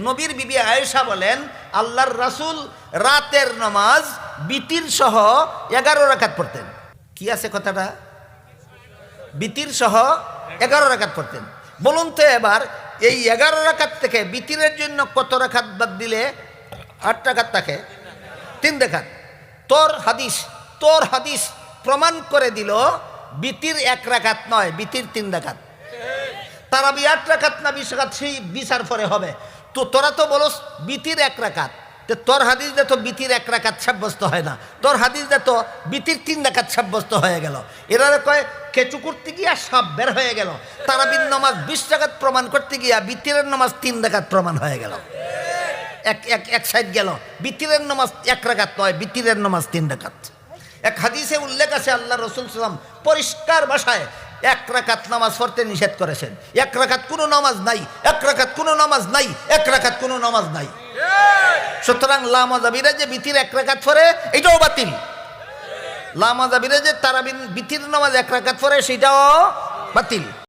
নবীর বিবি আয়েশা বলেন আল্লাহর রাসূল রাতের নামাজ বিতির সহ 11 রাকাত পড়তেন। কি আছে কথাটা? বিতির সহ 11 রাকাত পড়তেন। বলুন তো এবার এই 11 রাকাত থেকে বিতিরের জন্য কত রাকাত বাদ দিলে 8 রাকাত থাকে? 3 রাকাত। তোর হাদিস প্রমাণ করে দিল বিতির 1 রাকাত নয়, বিতির 3 রাকাত। তারাবি 8 রাকাত না 20 রাকাত সেই বিচার পরে হবে। তো তোরা তো বলস বিতির 1 রাকাত, তো তোর হাদিস দে তো বিতির 1 রাকাত সাব্যস্ত হয় না, তোর হাদিস দে তো বিতির 3 রাকাত সাব্যস্ত হয়ে গেল। এরা কয় কেঁচু করতে গিয়া সাপ বের হয়ে গেল। তারাবির নামাজ 20 রাকাত প্রমাণ করতে গিয়া বিতিরের নামাজ 3 রাকাত প্রমাণ হয়ে গেল। এক সাইড গেল। বিতিরের নামাজ 1 রাকাত নয়, বিতিরের নামাজ 3 রাকাত। এক হাদিসে উল্লেখ আছে আল্লাহ রাসূল সাল্লাল্লাহু আলাইহি ওয়াসাল্লাম পরিষ্কার ভাষায় 1 রাকাত নামাজ পড়তে নিষেধ করেছেন। 1 রাকাত কোনো নামাজ নাই, 1 রাকাত কোনো নামাজ নাই, 1 রাকাত কোনো নামাজ নাই। সুতরাং লামাযাবিরা যে বিতির 1 রাকাত পড়ে এটাও বাতিল। লামাযাবিরা যে তারাবির বিতির নামাজ 1 রাকাত পড়ে সেটাও বাতিল।